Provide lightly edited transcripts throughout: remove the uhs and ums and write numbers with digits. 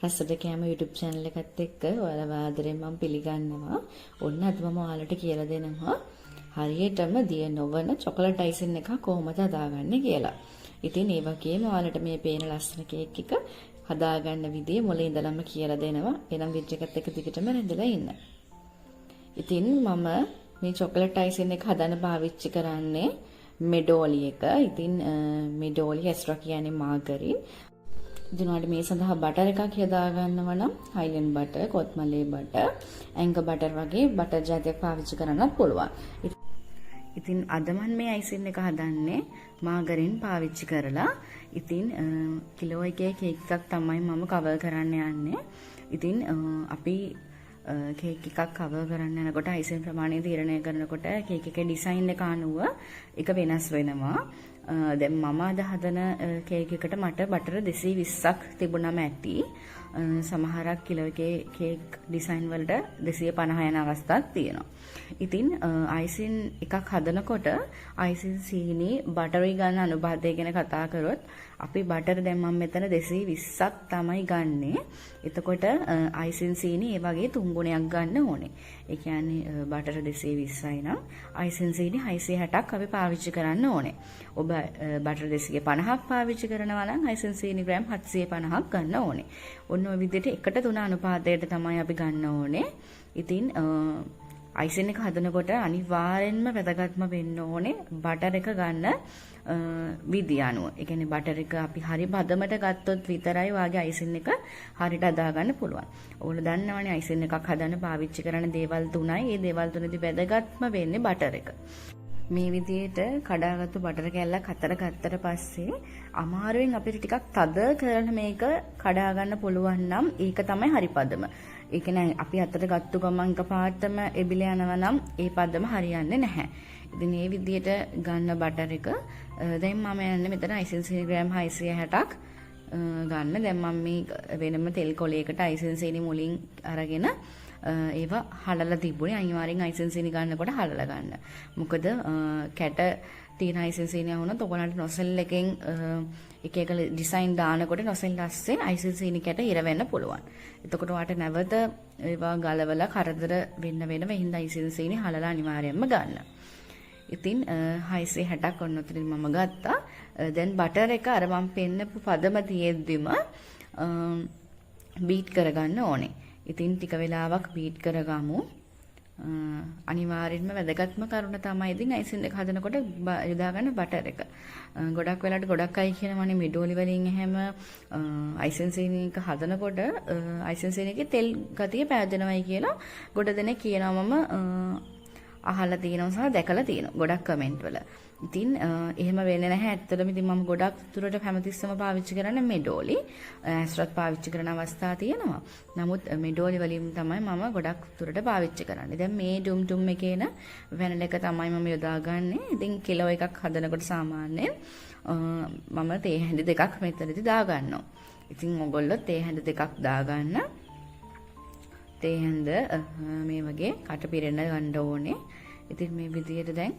රසට කෑම YouTube channel එකත් එක්ක ඔයාලව ආදරෙන් මම පිළිගන්නවා. ඔන්න අද මම ඔයාලට කියලා දෙනවා හරියටම දිය නොවන චොකලට් අයිසින් එකක් කොහොමද හදාගන්නේ කියලා. ඉතින් ඒ වගේම ඔයාලට මේ පේන ලස්සන කේක් එක හදාගන්න විදිය මුලින් ඉඳලම කියලා දෙනවා. එනම් වීඩියෝ එකත් එක්ක දිගටම රැඳලා ඉන්න. ඉතින් මම මේ චොකලට් අයිසින් එක හදන්න පාවිච්චි කරන්නේ මෙඩෝලි එක. ඉතින් මෙඩෝලි එක්ස්ට්‍රා කියන්නේ මාගරින්. ඉතින් ඔයාලට මේ සඳහා බටර් එකක් යොදා ගන්නවා නම් Highland butter, Kotmale butter, Anchor butter වගේ බටර් ජාතියක් පාවිච්චි කරන්නත් පුළුවන්. ඉතින් අද මම මේ අයිසින් එක හදන්නේ මාගරින් පාවිච්චි කරලා. ඉතින් කිලෝ එකේ කේක් එකක් තමයි මම කවර් කරන්න යන්නේ. ඉතින් අපි කේක් එකක් කවර් කරන්න යනකොට අයිසින් ප්‍රමාණය තීරණය කරනකොට කේක් එකේ ඩිසයින් එක අනුව එක වෙනස් වෙනවා. දැන් මම අද හදන කේක් එකට මට බටර් 220ක් තිබුණාම ඇති. සමහරක් කිලෝ එකේ කේක් ඩිසයින් වලට 250 යන අවස්ථාවක් තියෙනවා. ඉතින් අයිසින් එකක් හදනකොට අයිසින් සීනි බටරි ගන්න අනුපාතය ගැන කතා කරොත් අපි බටර් දැන් මම මෙතන 220ක් තමයි ගන්නෙ. එතකොට අයිසින් සීනි ඒ වගේ 3 ගුණයක් ගන්න ඕනේ. ඒ කියන්නේ බටර් 220යි නම් අයිසින් සීනි 660ක් අපි පාවිච්චි කරන්න ඕනේ. ඔබ බටර් 250ක් පාවිච්චි කරනවා නම් අයිසින් සීනි ග්‍රෑම් 750ක් ගන්න ඕනේ. ඔන්න ඔය විදිහට 1:3 අනුපාතයට තමයි අපි ගන්න ඕනේ. ඉතින් අයිසින් එක හදනකොට අනිවාර්යෙන්ම වැදගත්ම වෙන්න ඕනේ බටර් එක ගන්න විදිය අනුව. ඒ කියන්නේ බටර් එක අපි හරි බදමට ගත්තොත් විතරයි වාගේ අයිසින් එක හරියට හදා ගන්න පුළුවන්. ඕගොල්ලෝ දන්නවනේ අයිසින් එකක් හදන්න පාවිච්චි කරන දේවල් තුනයි. ඒ දේවල් තුනේදී වැදගත්ම වෙන්නේ බටර් එක. මේ විදිහට කඩාගත්තු බටර් කෑල්ලක් හතර ගත්තට පස්සේ අමාරුවෙන් අපිට ටිකක් තද කරලා මේක කඩා ගන්න පුළුවන් නම් ඒක තමයි හරි පදම. ඒ කියන්නේ අපි අතට ගත්තු ගමන් එකපාරටම එබිල යනවා නම් ඒ පදම හරියන්නේ නැහැ. ඉතින් මේ විදිහට ගන්න බටර් එක දැන් මම යන්නේ මෙතන අයිසින් සීනි ග්‍රෑම් 660ක් ගන්න. දැන් මම මේ වෙනම තෙල් කොලයකට අයිසින් සීනි මුලින් අරගෙන ඒවා හලලා තිබුණේ. අනිවාර්යෙන් අයිසින් සීනි ගන්නකොට හලලා ගන්න. මොකද කැට තියෙන අයිසින් සීනි වුණොත් ඔයගලන්ට නොසෙල් එකෙන් එක එක ඩිසයින් දානකොට නොසෙල් ඇස්සේ අයිසින් සීනි කැට ඉර වෙන්න පුළුවන්. එතකොට ඔයාලට නැවත ඒවා ගලවලා කරදර වෙන්න වෙනව හින්දා අයිසින් සීනි හලලා අනිවාර්යෙන්ම ගන්න. ඉතින් 660ක් ඔන්න උතරින් මම ගත්තා. දැන් බටර් එක අර මම පෙන්නපු පදම තියෙද්දිම බීට් කරගන්න ඕනේ. ඉතින් ටික වෙලාවක් බීට් කරගමු. අනිවාර්යෙන්ම වැදගත්ම කරුණ තමයි ඉතින් අයිසින් එක හදනකොට යොදා ගන්න බටර් එක. ගොඩක් වෙලාවට ගොඩක් අය කියනවානේ මිඩෝලි වලින් එහෙම අයිසින් සීනි එක හදනකොට අයිසින් සීනි එකේ තෙල් ගතිය පෑදෙනවයි කියලා ගොඩ දෙනෙක් කියනවා. මම අහලා තියෙනවා සහ දැකලා තියෙනවා ගොඩක් කමෙන්ට් වල. ඉතින් එහෙම වෙන්නේ නැහැ. ඇත්තටම ඉතින් මම ගොඩක් දුරට හැමතිස්සම පාවිච්චි කරන්නේ මෙඩෝලි. ඇස්ට්‍රත් පාවිච්චි කරන අවස්ථා තියෙනවා. නමුත් මෙඩෝලි වලින් තමයි මම ගොඩක් දුරට පාවිච්චි කරන්නේ. දැන් මේ ඩුම් එකේන වැනිලා එක තමයි මම යොදාගන්නේ. ඉතින් කිලෝ එකක් හදනකොට සාමාන්‍යයෙන් මම තේ හැඳි දෙකක් මෙතනදී දාගන්නවා. ඉතින් ඔයගොල්ලෝ තේ හැඳි දෙකක් දාගන්න. තේ හැඳ මේ වගේ කට පිරෙන්න ගන්න ඕනේ. ඉතින් මේ විදිහට දැන්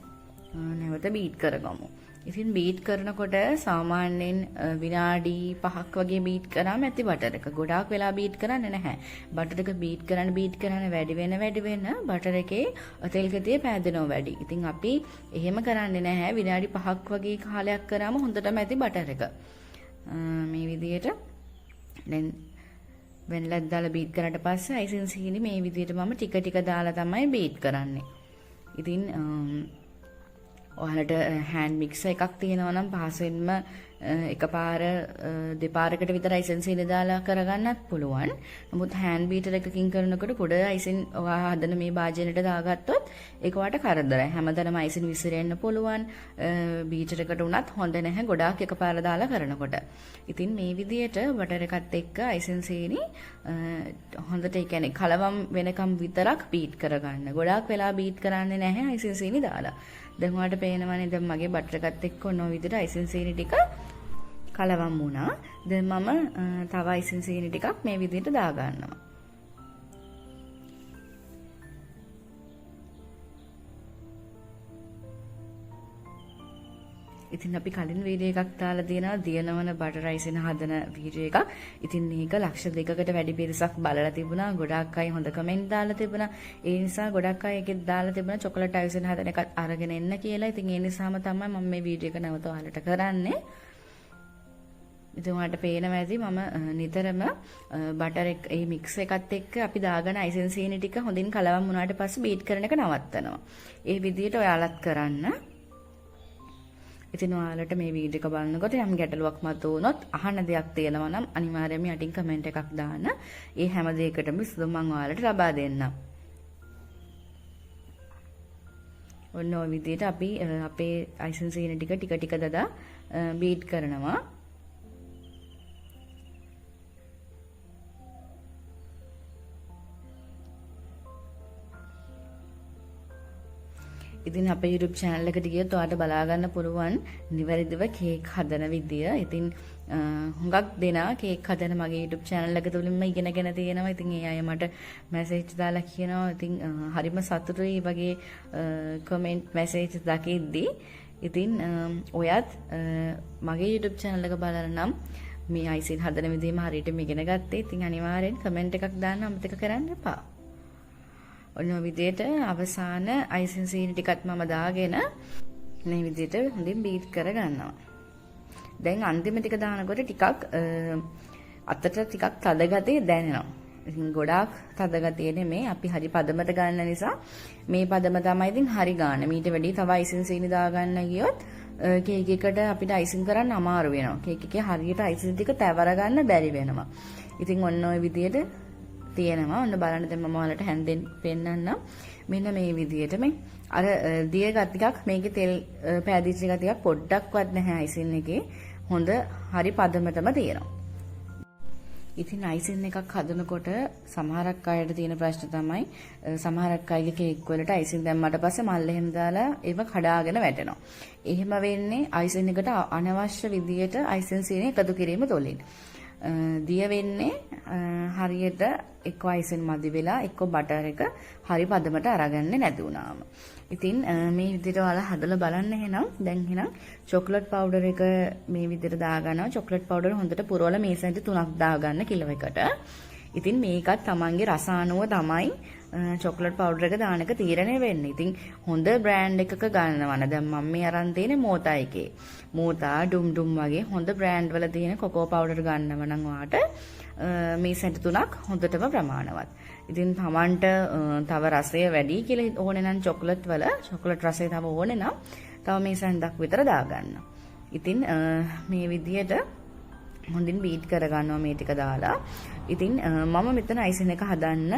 නැවත බීට් කරගමු. ඉතින් බීට් කරනකොට සාමාන්‍යයෙන් විනාඩි 5ක් වගේ බීට් කරාම ඇති බටර් එක. ගොඩාක් වෙලා බීට් කරන්නේ නැහැ. බටර් එක බීට් කරන්න වැඩි වෙන බටර් එකේ තෙල් ගතිය පෑදෙනවා වැඩි. ඉතින් අපි එහෙම කරන්නේ නැහැ. විනාඩි 5ක් වගේ කාලයක් කරාම හොඳටම ඇති බටර් එක. මේ විදිහට දැන් වෙනලක් දාලා බීට් කරාට පස්සේ අයිසින් සීනි මේ විදිහට මම ටික දාලා තමයි බීට් කරන්නේ. ඉතින් ඔයාලට හෑන්ඩ් මික්සර් එකක් තියෙනවා නම් පහසෙන්ම එකපාර දෙපාරකට විතර අයිසින් සීනි දාලා කරගන්නත් පුළුවන්. නමුත් හෑන්ඩ් බීටර් එකකින් කරනකොට පොඩ අයිසින් ඔයා හදන මේ භාජනයට දාගත්තොත් ඒක වට කරදරයි. හැමදාම අයිසින් විසිරෙන්න පුළුවන්. බීටර් එකට උනත් හොඳ නැහැ ගොඩාක් එකපාර දාලා කරනකොට. ඉතින් මේ විදිහට බටර් එකත් එක්ක අයිසින් සීනි හොඳට ඒ කියන්නේ කලවම් වෙනකම් විතරක් බීට් කරගන්න. ගොඩාක් වෙලා බීට් කරන්නේ නැහැ අයිසින් සීනි දාලා. දැන් ඔයාලට පේනවනේ දැන් මගේ බටර් එකත් එක්ක ඔන්න ඔය විදිහට අයිසින් සීනි ටික කලවම් වුණා. දැන් මම තව අයිසින් සීනි ටිකක් මේ විදිහට දා ගන්නවා. ඉතින් අපි කලින් වීඩියෝ එකක් දාලා තියෙනවා දියනවන බටර් අයිසින් හදන වීඩියෝ එකක්. ඉතින් මේක ලක්ෂ 2කට වැඩි පිරිසක් බලලා තිබුණා. ගොඩාක් අය හොඳ කමෙන්ට් දාලා තිබුණා. ඒ නිසා ගොඩක් අය එකෙත් දාලා තිබුණා චොකලට් අයිසින් හදන එකත් අරගෙන එන්න කියලා. ඉතින් ඒ නිසාම තමයි මම මේ වීඩියෝ එක නැවත ඔයාලට කරන්නේ. ඉතින් ඔයාලට පේනවා ඇති මම නිතරම බටර් එක මේ මික්ස් එකත් එක්ක අපි දාගෙන අයිසින් සීනි ටික හොඳින් කලවම් වුණාට පස්සේ බීට් කරන එක නවත්තනවා. ඒ විදිහට ඔයාලත් කරන්න. ඉතින් ඔයාලට මේ වීඩියෝ එක බලනකොට යම් ගැටලුවක් මතුවුනොත් අහන්න දෙයක් තියෙනවා නම් අනිවාර්යයෙන්ම යටින් කමෙන්ට් එකක් දාන්න. ඒ හැම දෙයකටම විසඳුම මම ඔයාලට ලබා දෙන්නම්. ඔන්න ඔය විදිහට අපි අපේ අයිසින් සීනි ටික ටික දදා බීට් කරනවා. ඉතින් අපේ YouTube channel එකට ගියොත් ඔයාලට බලා ගන්න පුළුවන් නිවැරදිව කේක් හදන විදිය. ඉතින් හුඟක් දෙනා කේක් හදන මගේ YouTube channel එක තුලින්ම ඉගෙනගෙන තියෙනවා. ඉතින් ඒ අය මට මැසේජ් දාලා කියනවා. ඉතින් හරිම සතුටුයි වගේ කමෙන්ට් මැසේජ් දකිද්දි. ඉතින් ඔයත් මගේ YouTube channel එක බලලා නම් මේ අයිසින් හදන විදියම හරියටම ඉගෙන ගත්තේ. ඉතින් අනිවාර්යෙන් කමෙන්ට් එකක් දාන්න අමතක කරන්න එපා. ඔන්න ඔය විදිහට අවසාන අයිසින් සීනි ටිකත් මම දාගෙන මේ විදිහට හොඳින් බීට් කරගන්නවා. දැන් අන්තිම ටික දානකොට ටිකක් අතට ටිකක් තද ගතිය දැනෙනවා. ඉතින් ගොඩාක් තද ගතිය නෙමෙයි අපි හරි පදමට ගන්න නිසා මේ පදම තමයි ඉතින් හරි ගන්න. මීට වැඩි තව අයිසින් සීනි දාගන්න ගියොත් කේක් එකට අපිට අයිසින් කරන්න අමාරු වෙනවා. කේක් එකේ හරියට අයිසින් ටික තැවර ගන්න බැරි වෙනවා. ඉතින් ඔන්න ඔය විදිහට තියෙනවා. ඔන්න බලන්න දැන් මම ඔයාලට හැන්දෙන් පෙන්නන්නම්. මෙන්න මේ විදිහට මේ අර දිය ගතියක් මේකේ තෙල් පෑදිච්ච ගතියක් පොඩ්ඩක්වත් නැහැ අයිසින් එකේ. හොඳ හරි පදමටම තියෙනවා. ඉතින් අයිසින් එකක් හදනකොට සමහරක් අයට තියෙන ප්‍රශ්න තමයි සමහරක් අයගේ කේක් වලට අයිසින් දැම්මට පස්සේ මල් එහෙම දාලා ඒව කඩාගෙන වැටෙනවා. එහෙම වෙන්නේ අයිසින් එකට අනවශ්‍ය විදියට අයිසින් සීනි එකතු කිරීම තුළින්. දිය වෙන්නේ හරියට එක්ක අයිසින් මදි වෙලා එක්ක බටර් එක හරි පදමට අරගන්නේ නැති වුණාම. ඉතින් මේ විදිහට ඔයාලා හදලා බලන්න එහෙනම්. දැන් එහෙනම් චොක්ලට් පවුඩර් එක මේ විදිහට දාගන්නවා. චොක්ලට් පවුඩර් හොඳට පුරවලා මේ සැන්ටි 3ක් දාගන්න කිලෝ එකට. ඉතින් මේකත් තමන්ගේ රස අනුව තමයි චොක්ලට් පවුඩර් එක දාන එක තීරණය වෙන්නේ. ඉතින් හොඳ බ්‍රෑන්ඩ් එකක ගන්නවා නම් දැන් මම මේ අරන් තියෙන්නේ මෝතා එකේ. මෝතා ඩුම් වගේ හොඳ බ්‍රෑන්ඩ් වල තියෙන කොකෝ පවුඩර් ගන්නවා නම් ඔයාට මේ සැට 3ක් හොඳටම ප්‍රමාණවත්. ඉතින් තමන්ට තව රසය වැඩි කියලා ඕනේ නම් චොක්ලට් වල චොක්ලට් රසය තව ඕනේ නම් තව මේ සැන්දක් විතර දාගන්න. ඉතින් මේ විදියට හොඳින් බීට් කරගන්නවා මේ ටික දාලා. ඉතින් මම මෙතන අයිසින් එක හදන්න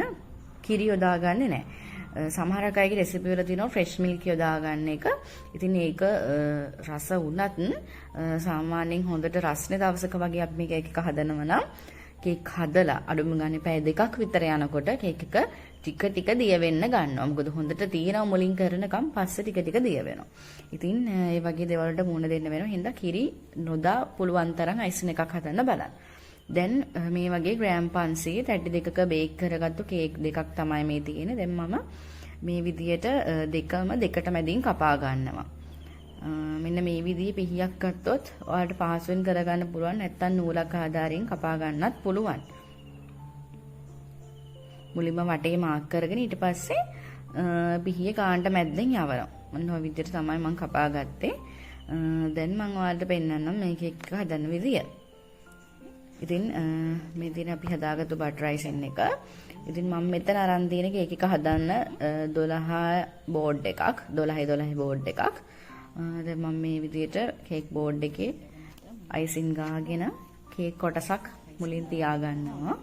කිරි යොදාගන්නේ නැහැ. සමහර අයගේ රෙසිපි වල තියෙනවා ෆ්‍රෙෂ් මිල්ක් යොදාගන්න එක. ඉතින් ඒක රස වුණත් සාමාන්‍යයෙන් හොඳට රස්නේ දවසක වගේ අපි මේක එක හදනවා නම් කේක් හදලා අඩුම ගානේ පැය 2ක් විතර යනකොට කේක් එක ටික දිය වෙන්න ගන්නවා. මොකද හොඳට තියෙනවා මුලින් කරනකම් පස්සේ ටික දිය වෙනවා. ඉතින් ඒ වගේ දේවල් වලට මුහුණ දෙන්න වෙනවා. හින්දා කිරි නොදා පුළුවන් තරම් අයිසින් එකක් හදන්න බලන්න. දැන් මේ වගේ ග්‍රෑම් 500 32ක බේක් කරගත්තු කේක් දෙකක් තමයි මේ තියෙන්නේ. දැන් මම මේ විදියට දෙකට මැදින් කපා ගන්නවා. මෙන්න මේ විදිහේ පිහියක් ගත්තොත් ඔයාලට පහසුවෙන් කරගන්න පුළුවන්. නැත්තම් නූලක් ආධාරයෙන් කපා ගන්නත් පුළුවන්. මුලින්ම වටේ මාක් කරගෙන ඊට පස්සේ පිහිය කාණ්ඩ මැද්දෙන් යවනවා. මොන ඔය විදිහට තමයි මම කපා ගත්තේ. දැන් මම ඔයාලට පෙන්නන්නම් මේ කේක් එක හදන විදිය. ඉතින් මේ දින අපි හදාගත්තු බටර් අයිසින් එක. ඉතින් මම මෙතන අරන් තියෙන කේක් එක හදන්න 12 බෝඩ් එකක් 12 බෝඩ් එකක්. දැන් මම මේ විදිහට කේක් බෝඩ් එකේ අයිසින් ගාගෙන කේක් කොටසක් මුලින් තියාගන්නවා.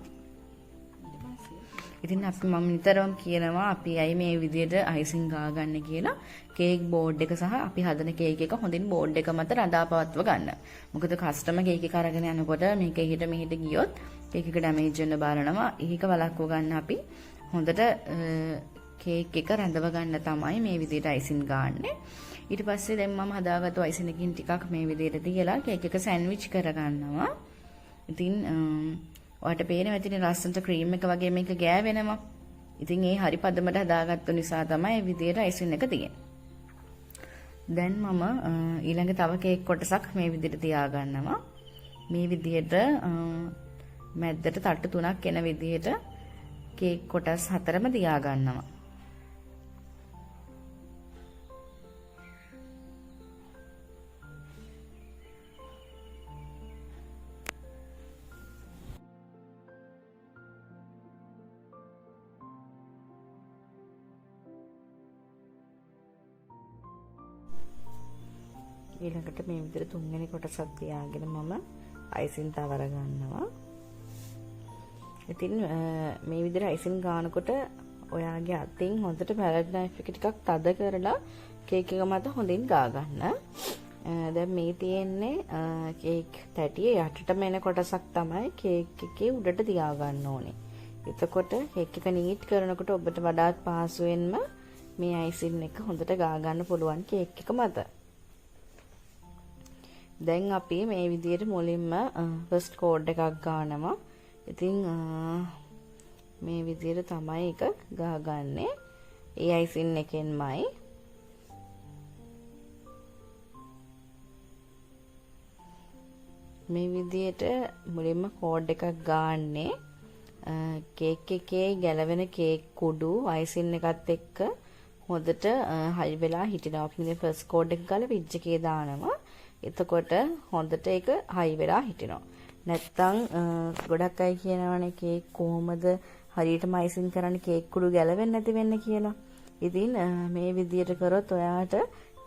ඉතින් අපි මම නිතරම කියනවා අපි ඇයි මේ විදිහට අයිසින් ගාගන්නේ කියලා. කේක් බෝඩ් එක සහ අපි හදන කේක් එක හොඳින් බෝඩ් එක මත රඳාපවත්ව ගන්න. මොකද කස්ටමර් කේක් එක අරගෙන යනකොට මේක එහෙට මෙහෙට ගියොත් කේක් එක ඩැමේජ් වෙන්න බලනවා. ඒක වළක්ව ගන්න අපි හොඳට කේක් එක රඳව ගන්න තමයි මේ විදිහට අයිසින් ගාන්නේ. ඊට පස්සේ දැන් මම හදාගත්තු අයිසින් එකකින් ටිකක් මේ විදිහට තියලා කේක් එක සෑන්ඩ්විච් කරගන්නවා. ඉතින් ඔයාලට පේනවා ඉතින් ලස්සනට ක්‍රීම් එක වගේ මේක ගෑවෙනවා. ඉතින් ඒ හරි පදමට හදාගත්තු නිසා තමයි මේ විදිහට අයිසින් එක තියෙන්නේ. දැන් මම ඊළඟ තව කේක් කොටසක් මේ විදිහට තියාගන්නවා. මේ විදිහට මැද්දට තට්ටු 3ක් එන විදිහට කේක් කොටස් 4ම තියාගන්නවා. ඊළඟට මේ විදිහට තුන්වෙනි කොටසක් තියාගෙන මම අයිසින් තවර ගන්නවා. ඉතින් මේ විදිහට අයිසින් ගන්නකොට ඔයාගේ අතින් හොඳට පැලට් නයිෆ් එක ටිකක් තද කරලා කේක් එක මත හොඳින් ගා ගන්න. දැන් මේ තියෙන්නේ කේක් තැටියේ යටටම එන කොටසක් තමයි කේක් එකේ උඩට තියා ගන්න ඕනේ. එතකොට කේක් එක නීට් කරනකොට ඔබට වඩාත් පහසුවෙන්ම මේ අයිසින් එක හොඳට ගා ගන්න පුළුවන් කේක් එක මත. දැන් අපි මේ විදිහට මුලින්ම ෆස්ට් කෝඩ් එකක් ගන්නවා. ඉතින් මේ විදිහට තමයි එක ගහගන්නේ. ඒ අයිසින් එකෙන්මයි. මේ විදිහට මුලින්ම කෝඩ් එකක් ගන්නනේ කේක් එකේ ගැලවෙන කේක් කුඩු අයිසින් එකත් එක්ක හොඳට හයි වෙලා හිටිනවා. අපි මේ ෆස්ට් කෝඩ් එක ගාලා ෆ්‍රිජ් එකේ දානවා. එතකොට හොඳට ඒක හයි වෙලා හිටිනවා. නැත්තම් ගොඩක් අය කියනවනේ කේක් කොහොමද හරියටම අයිසින් කරන්නේ කේක් කුඩු ගැලවෙන්නේ නැති වෙන්න කියලා. ඉතින් මේ විදියට කරොත් ඔයාට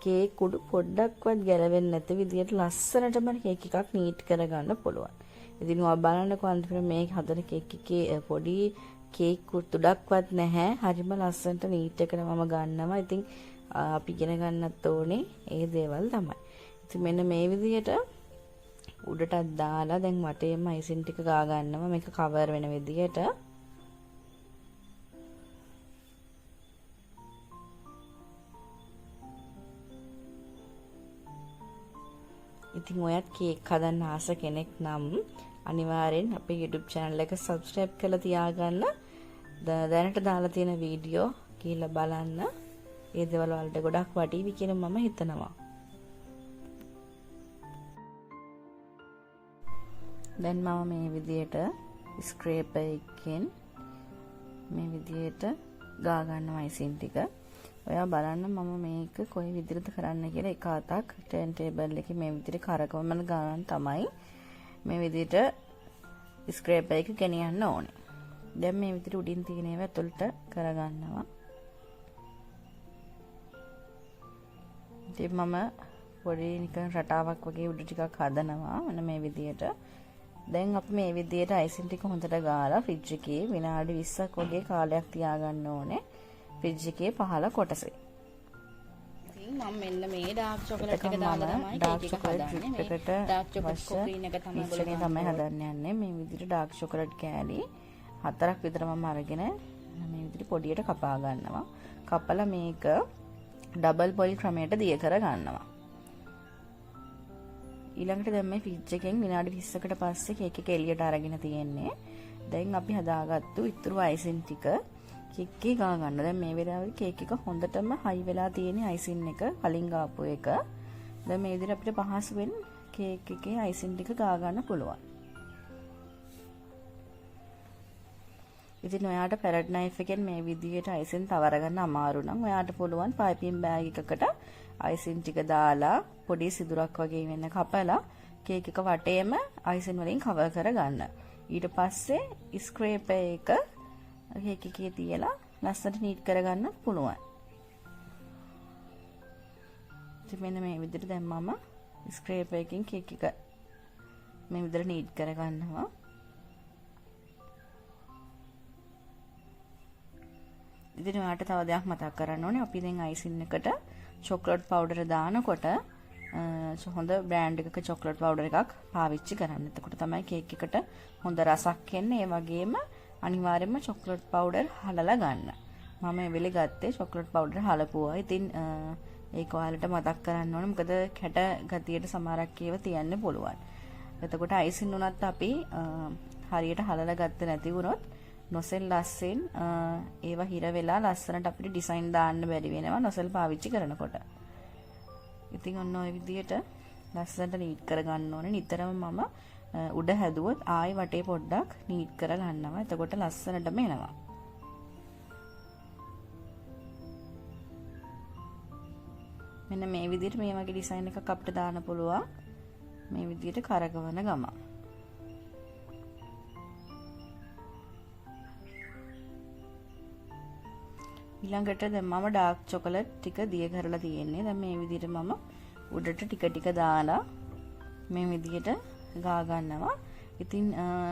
කේක් කුඩු පොඩ්ඩක්වත් ගැලවෙන්නේ නැති විදියට ලස්සනටම කේක් එකක් නීට් කරගන්න පුළුවන්. ඉතින් ඔයා බලන්නකෝ අන්තිමට මේ හදන කේක් එකේ පොඩි කේක් කුඩක්වත් නැහැ. හරිම ලස්සනට නීට් එකට මම ගන්නවා. ඉතින් අපි ඉගෙන ගන්නත් ඕනේ ඒ දේවල් තමයි. ඉතින් මෙන්න මේ විදිහට උඩටත් දාලා දැන් වටේම අයිසින් ටික ගා ගන්නවා මේක කවර් වෙන විදිහට. ඉතින් ඔයත් කේක් හදන්න ආස කෙනෙක් නම් අනිවාර්යෙන් අපේ YouTube channel එක subscribe කරලා තියාගන්න. දැනට දාලා තියෙන වීඩියෝ කියලා බලන්න. ඒ දේවල් වලට ගොඩක් වටීවි කියන මම හිතනවා. දැන් මම මේ විදියට ස්ක්‍රේපර් එකෙන් මේ විදියට ගා ගන්නවා අයිසින් ටික. ඔයා බලන්න මම මේක කොයි විදිහටද කරන්න කියලා එක අතක් ටර්න් ටේබල් එකේ මේ විදිහට කරකවමන ගන්න තමයි මේ විදිහට ස්ක්‍රේපර් එක ගෙනියන්න ඕනේ. දැන් මේ විදිහට උඩින් තියෙන ඒවා ඇතුළට කරගන්නවා. ඉතින් මම පොඩි නිකන් රටාවක් වගේ උඩ ටිකක් හදනවා මෙන්න මේ විදිහට. දැන් අපි මේ විදිහට අයිසින් ටික හොඳට ගාලා ෆ්‍රිජ් එකේ විනාඩි 20ක් වගේ කාලයක් තියාගන්න ඕනේ. ෆ්‍රිජ් එකේ පහළ කොටසේ. ඉතින් මම මෙන්න මේ ඩාර්ක් චොකලට් එක දාලා තමයි කේක් එක හදන්නේ. මේ ඩාර්ක් චොකලට් කොෆීන් එක තමයි හදන්න යන්නේ. මේ විදිහට ඩාර්ක් චොකලට් කෑලි 4ක් විතර මම අරගෙන මේ විදිහට පොඩියට කපා ගන්නවා. කපලා මේක ඩබල් බොයිල් ක්‍රමයට දිය කර ගන්නවා. ඊළඟට දැන් මේ ෆ්‍රිජ් එකෙන් විනාඩි 20කට පස්සේ කේක් එක එළියට අරගෙන තියෙන්නේ. දැන් අපි හදාගත්තු ඉතුරු අයිසින් ටික කේක් එකේ ගා ගන්න. දැන් මේ වෙලාවේ කේක් එක හොඳටම හයි වෙලා තියෙන අයිසින් එක කලින් ගාපු එක. දැන් මේ විදිහට අපිට පහසුවෙන් කේක් එකේ අයිසින් ටික ගා ගන්න පුළුවන්. ඉතින් ඔයාට පැලට් නයිෆ් එකෙන් මේ විදිහට අයිසින් තවර ගන්න අමාරු නම් ඔයාට පුළුවන් පයිපින් බෑග් එකකට අයිසින් ටික දාලා පොඩි සිදුරක් වගේ වෙන්න කපලා කේක් එක වටේම අයිසින් වලින් කවර් කරගන්න. ඊට පස්සේ ස්ක්‍රේපර් එක කේක් එකේ තියලා ලස්සනට නීට් කරගන්න පුළුවන්. ඉතින් මෙන්න මේ විදිහට දැන් මම ස්ක්‍රේපර් එකකින් කේක් එක මේ විදිහට නීට් කරගන්නවා. ඉතින් ඔයාලට තව දෙයක් මතක් කරන්න ඕනේ. අපි දැන් අයිසින් එකට චොක්ලට් පවුඩර් දානකොට හොඳ බ්‍රෑන්ඩ් එකක චොක්ලට් පවුඩර් එකක් පාවිච්චි කරන්න. එතකොට තමයි කේක් එකට හොඳ රසක් එන්නේ. ඒ වගේම අනිවාර්යයෙන්ම චොක්ලට් පවුඩර් හලලා ගන්න. මම මේ වෙලේ ගත්තේ චොක්ලට් පවුඩර් හලපුවා. ඉතින් ඒක ඔයාලට මතක් කරන්න ඕනේ. මොකද කැට ගතියට සමහරක් ඒවා තියන්න පුළුවන්. එතකොට අයිසින් උනත් අපි හරියට හලලා ගත්තේ නැති වුණොත් නොසෙල් ලස්සෙන් ඒවා හිර වෙලා ලස්සනට අපිට ඩිසයින් දාන්න බැරි වෙනවා නොසෙල් පාවිච්චි කරනකොට. ඉතින් ඔන්න ඔය විදිහට ලස්සනට නීට් කරගන්න ඕනේ. නිතරම මම උඩ හැදුවොත් ආයි වටේ පොඩ්ඩක් නීට් කරගන්නවා. එතකොට ලස්සනටම එනවා. මෙන්න මේ විදිහට මේ වගේ ඩිසයින් එකක් අපිට දාන්න පුළුවන්. මේ විදිහට කරකවන ගම. ඊළඟට දැන් මම ඩාර්ක් චොකලට් ටික දිය කරලා තියෙන්නේ. දැන් මේ විදිහට මම උඩට ටික ටික දාලා මේ විදිහට ගා ගන්නවා. ඉතින්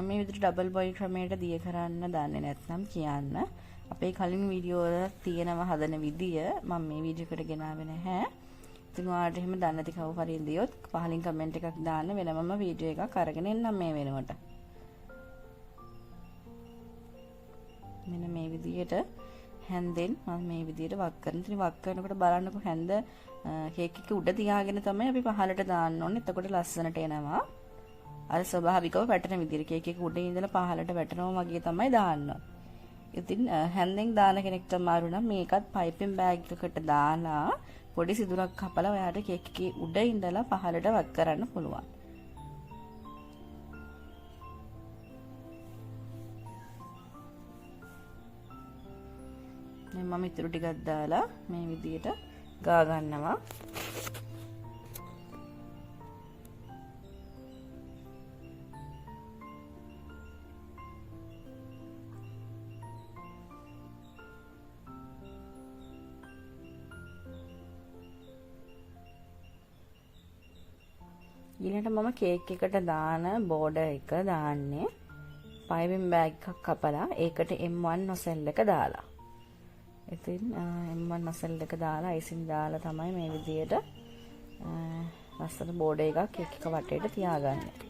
මේ විදිහට ඩබල් බොයිල් ක්‍රමයට දිය කරන්න දන්නේ නැත්නම් කියන්න. අපේ කලින් වීඩියෝ වල තියෙනවා හදන විදිය. මම මේ වීඩියෝ එකට ගෙනාවේ නැහැ. ඉතින් ඔයාලට එහෙම දන්නේ නැති කවුරු හරි ඉඳියොත් පහලින් කමෙන්ට් එකක් දාන්න වෙනමම වීඩියෝ එකක් අරගෙන එන්නම් මේ වෙනකොට. මෙන්න මේ විදිහට හැන්දෙන් මම මේ විදිහට වක් කරන. ඉතින් වක් කරනකොට බලන්නකො හැන්ද කේක් එක උඩ තියාගෙන තමයි අපි පහළට දාන්න ඕනේ. එතකොට ලස්සනට එනවා. අර ස්වභාවිකව වැටෙන විදිහට කේක් එක උඩ ඉඳලා පහළට වැටෙනවා වගේ තමයි දාන්න. ඉතින් හැන්දෙන් දාන කෙනෙක්ට අමාරු නම් මේකත් පයිපින් බෑග් එකකට දාලා පොඩි සිදුරක් කපලා ඔයාට කේක් එකේ උඩ ඉඳලා පහළට වක් කරන්න පුළුවන්. දැන් මම ඉතුරු ටිකක් දාලා මේ විදිහට ගා ගන්නවා. ඊළඟට මම කේක් එකට දාන බෝඩර් එක දාන්නේ පයිපින් බෑග් එකක් කපලා ඒකට M1 නොසෙල් එක දාලා. ඉතින් M1 නොසෙල් එක දාලා අයිසින් දාලා තමයි මේ විදියට ලස්සන බෝඩර් එකක් කේක් එක වටේට තියාගන්නේ.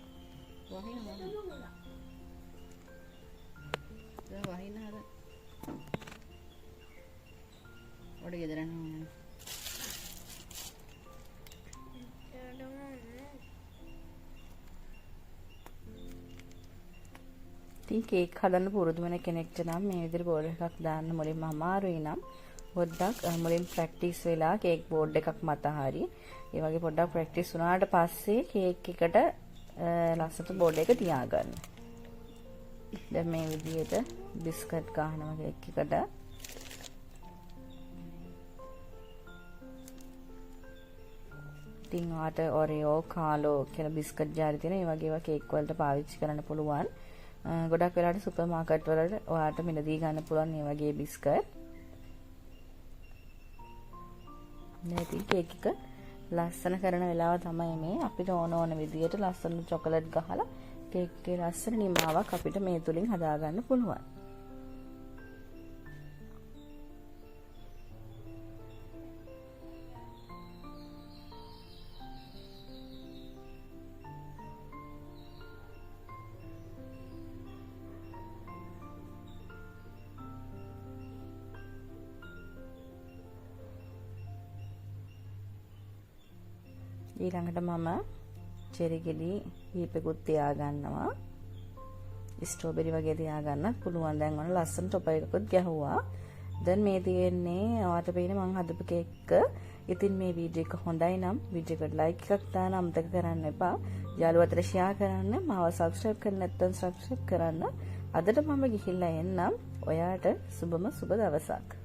ඉතින් කේක් හදන්න පුරුදු වෙන කෙනෙක්ට නම් මේ විදිහට බෝඩ් එකක් දාන්න මුලින්ම අමාරුයි නම් පොඩ්ඩක් මුලින් ප්‍රැක්ටිස් වෙලා කේක් බෝඩ් එකක් මත හරි ඒ වගේ පොඩ්ඩක් ප්‍රැක්ටිස් වුණාට පස්සේ කේක් එකට ලස්සට බෝඩ් එක තියාගන්න. දැන් මේ විදිහට බිස්කට් ගහනවා කේක් එකට. ඉතින් ආට ඔරියෝ කාලෝ කියලා බිස්කට් ජාරි තියෙන ඒ වගේ ඒවා කේක් වලට පාවිච්චි කරන්න පුළුවන්. ගොඩක් වෙලාවට සුපර් මාකට් වලට ඔයාලට මිලදී ගන්න පුළුවන් මේ වගේ බිස්කට්. නැති කේක් එක ලස්සන කරන වෙලාව තමයි මේ අපිට ඕන විදියට ලස්සන චොකලට් ගහලා කේක් එකේ ලස්සන නිමාවක් අපිට මේ තුලින් හදා ගන්න පුළුවන්. ඊළඟට මම චෙරි ගෙඩි කීපෙකුත් තියා ගන්නවා. ස්ට්‍රෝබෙරි වගේ තියා ගන්නත් පුළුවන්. දැන් ඔන්න ලස්සන ටොප් එකකුත් ගැහුවා. දැන් මේ තියෙන්නේ ඔයාලට පේන්නේ මම හදපු කේක් එක. ඉතින් මේ වීඩියෝ එක හොඳයි නම් වීඩියෝ එකට ලයික් එකක් දාන්න අමතක කරන්න එපා. යාළුවෝ අතර ෂෙයා කරන්න. මාව සබ්ස්ක්‍රයිබ් කරන්න නැත්නම් සබ්ස්ක්‍රයිබ් කරන්න. අදට මම ගිහිල්ලා එන්නම්. ඔයාට සුබම සුබ දවසක්.